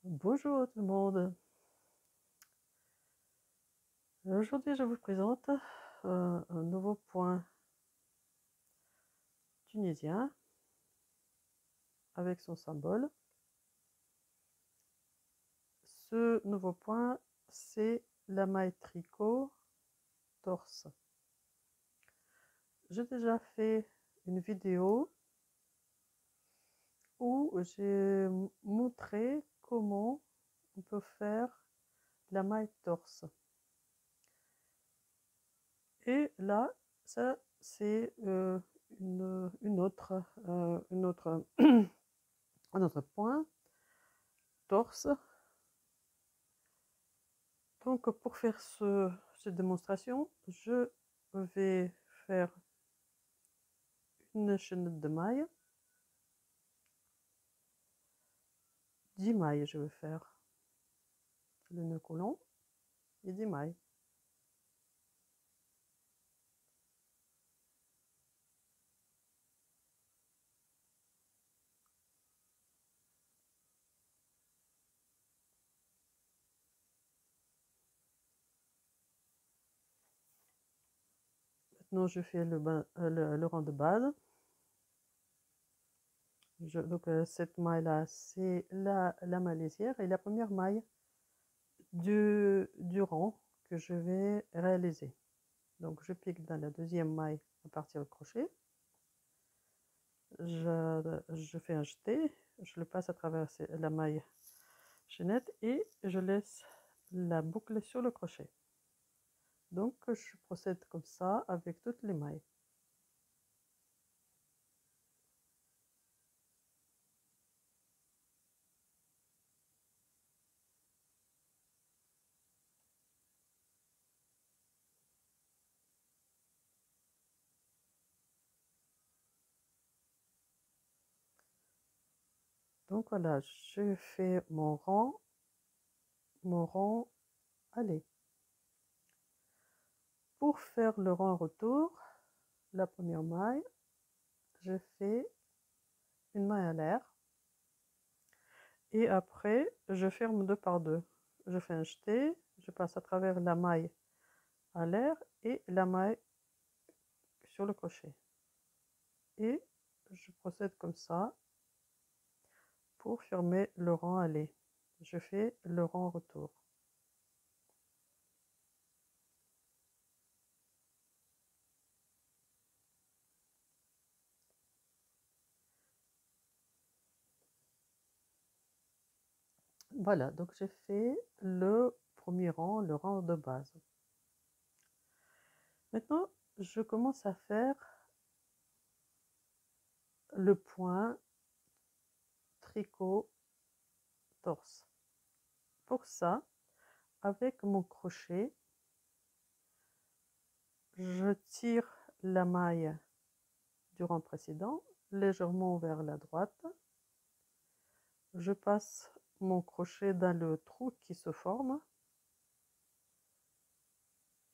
Bonjour tout le monde. Aujourd'hui, je vous présente un nouveau point tunisien avec son symbole. Ce nouveau point, c'est la maille tricot torse. J'ai déjà fait une vidéo où j'ai montré comment on peut faire la maille torse. Et là, ça c'est une autre, un autre point torse. Donc pour faire cette démonstration, je vais faire une chaînette de mailles. 10 mailles je vais faire. Le nœud collant et 10 mailles. Maintenant je fais le rang de base. Donc cette maille là c'est la maille lisière et la première maille du rang que je vais réaliser. Donc je pique dans la deuxième maille à partir du crochet. Je fais un jeté, je le passe à travers la maille chaînette et je laisse la boucle sur le crochet. Donc je procède comme ça avec toutes les mailles. Donc voilà, je fais mon rang aller. Pour faire le rang retour, la première maille, je fais une maille à l'air et après je ferme 2 par 2. Je fais un jeté, je passe à travers la maille à l'air et la maille sur le crochet et je procède comme ça pour fermer le rang aller. Je fais le rang retour. Voilà, donc j'ai fait le premier rang, le rang de base. Maintenant, je commence à faire le point tricot torse. Pour ça, avec mon crochet, je tire la maille du rang précédent légèrement vers la droite. Je passe mon crochet dans le trou qui se forme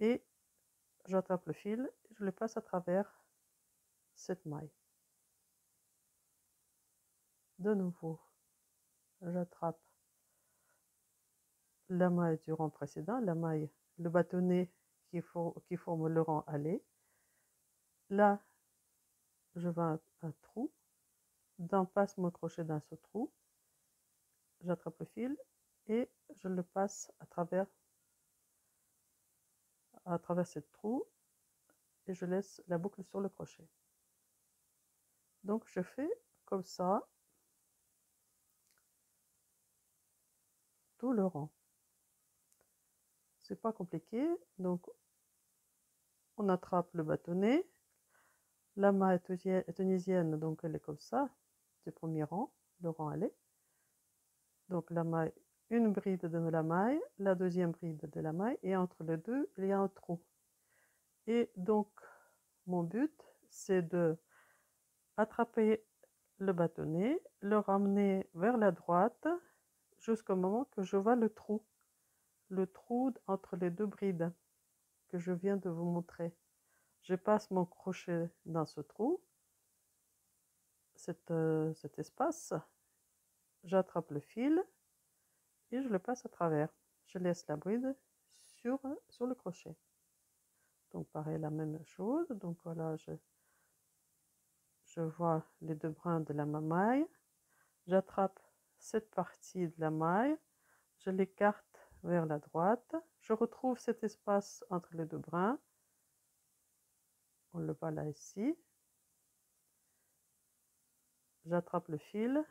et j'attrape le fil et je le passe à travers cette maille. De nouveau, j'attrape la maille du rang précédent, la maille, le bâtonnet qui forme le rang aller. Là, je vais à un trou, passe mon crochet dans ce trou, j'attrape le fil et je le passe à travers ce trou et je laisse la boucle sur le crochet. Donc je fais comme ça tout le rang. C'est pas compliqué, donc on attrape le bâtonnet, la maille tunisienne, donc elle est comme ça, du premier rang, le rang aller. Donc la maille, une bride de la maille, la deuxième bride de la maille, et entre les deux, il y a un trou. Et donc, mon but, c'est de attraper le bâtonnet, le ramener vers la droite, jusqu'au moment que je vois le trou entre les deux brides que je viens de vous montrer. Je passe mon crochet dans ce trou, cet espace, j'attrape le fil et je le passe à travers. Je laisse la bride sur le crochet. Donc pareil, la même chose. Donc voilà, je vois les deux brins de la maille. J'attrape cette partie de la maille, je l'écarte vers la droite, je retrouve cet espace entre les deux brins, on le voit là ici, j'attrape le fil,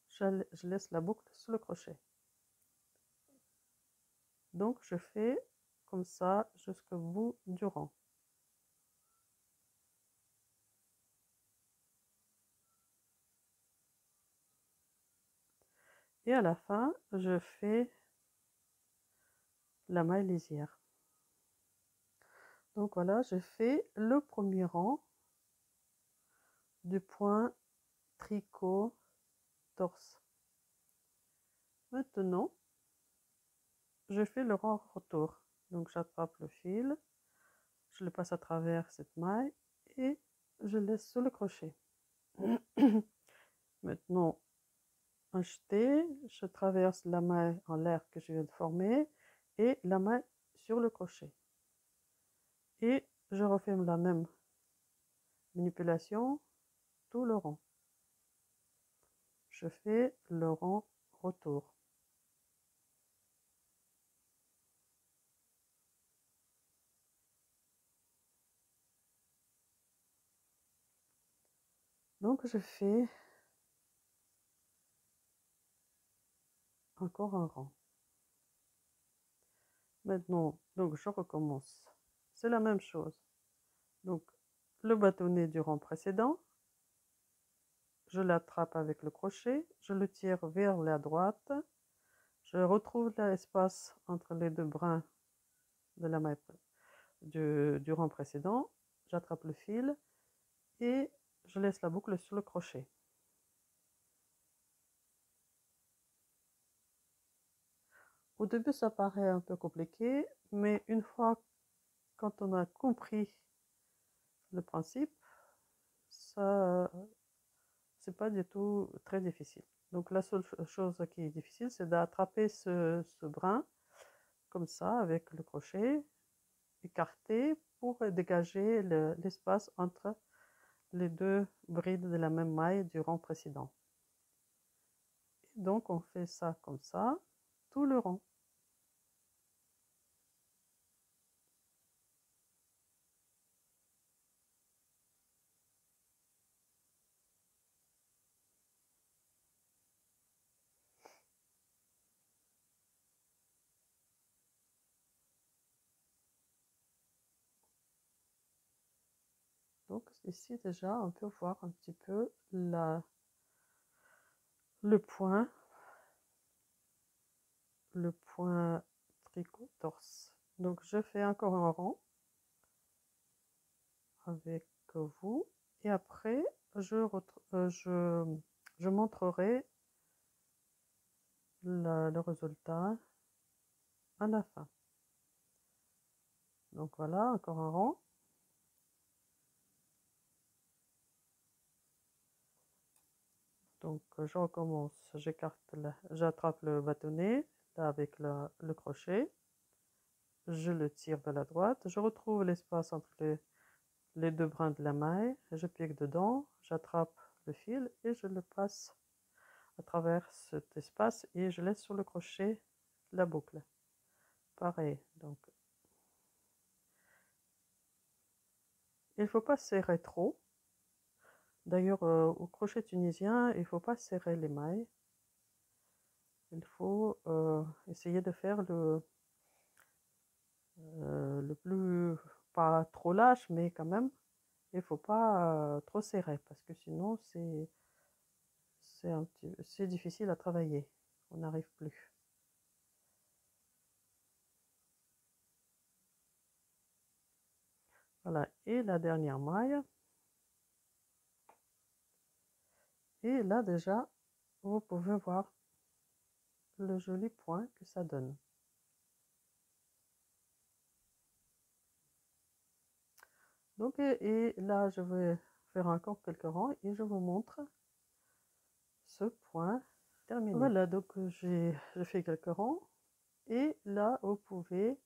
je laisse la boucle sous le crochet. Donc je fais comme ça jusqu'au bout du rang. Et à la fin, je fais la maille lisière. Donc voilà, je fais le premier rang du point tricot torse. Maintenant, je fais le rang retour. Donc j'attrape le fil, je le passe à travers cette maille et je laisse sous le crochet. Maintenant, un jeté, je traverse la maille en l'air que je viens de former et la maille sur le crochet. Et je refais la même manipulation tout le rang. Je fais le rang retour. Donc je fais encore un rang. Maintenant, donc je recommence. C'est la même chose. Donc le bâtonnet du rang précédent, je l'attrape avec le crochet, je le tire vers la droite, je retrouve l'espace entre les deux brins de la maille du rang précédent, j'attrape le fil et je laisse la boucle sur le crochet. Au début, ça paraît un peu compliqué, mais une fois quand on a compris le principe, ça, c'est pas du tout très difficile. Donc la seule chose qui est difficile, c'est d'attraper ce brin comme ça avec le crochet écarté pour dégager l'espace entre les deux brides de la même maille du rang précédent. Et donc on fait ça comme ça tout le rang. Donc ici déjà on peut voir un petit peu le point tricot torse. Donc je fais encore un rang avec vous et après je montrerai le résultat à la fin. Donc voilà, encore un rang. Donc je recommence, j'attrape le bâtonnet là avec le crochet, je le tire vers la droite, je retrouve l'espace entre les deux brins de la maille, je pique dedans, j'attrape le fil et je le passe à travers cet espace et je laisse sur le crochet la boucle. Pareil, donc il ne faut pas serrer trop. D'ailleurs, au crochet tunisien, il ne faut pas serrer les mailles. Il faut essayer de faire le plus, pas trop lâche, mais quand même, il ne faut pas trop serrer parce que sinon c'est difficile à travailler. On n'arrive plus. Voilà, et la dernière maille. Et là déjà, vous pouvez voir le joli point que ça donne. Donc, et là, je vais faire encore quelques rangs et je vous montre ce point terminé. terminé. Voilà, donc j'ai fait quelques rangs. Et là, vous pouvez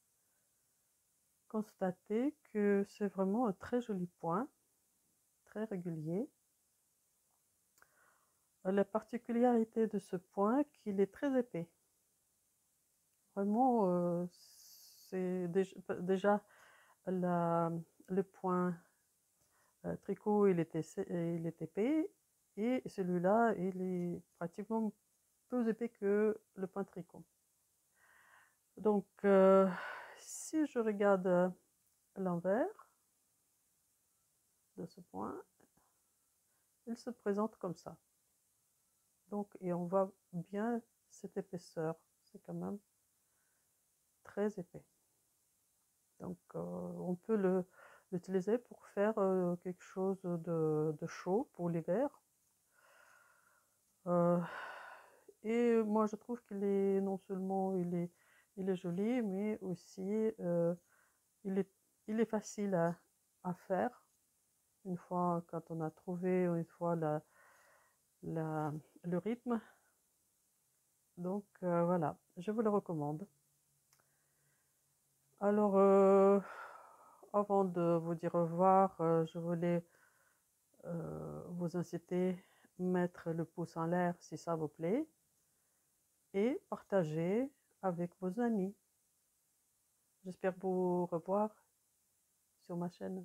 constater que c'est vraiment un très joli point, très régulier. La particularité de ce point, qu'il est très épais. Vraiment, c'est déjà le point tricot, il est épais, et celui-là, il est pratiquement plus épais que le point tricot. Donc, si je regarde l'envers de ce point, il se présente comme ça. Donc, et on voit bien cette épaisseur, c'est quand même très épais. Donc, on peut l'utiliser pour faire quelque chose de chaud pour l'hiver. Et moi, je trouve qu'il est, non seulement il est joli, mais aussi il est facile à faire. Une fois, quand on a trouvé une fois le rythme. Donc voilà, je vous le recommande. Alors, avant de vous dire au revoir, je voulais vous inciter à mettre le pouce en l'air si ça vous plaît et partager avec vos amis. J'espère vous revoir sur ma chaîne.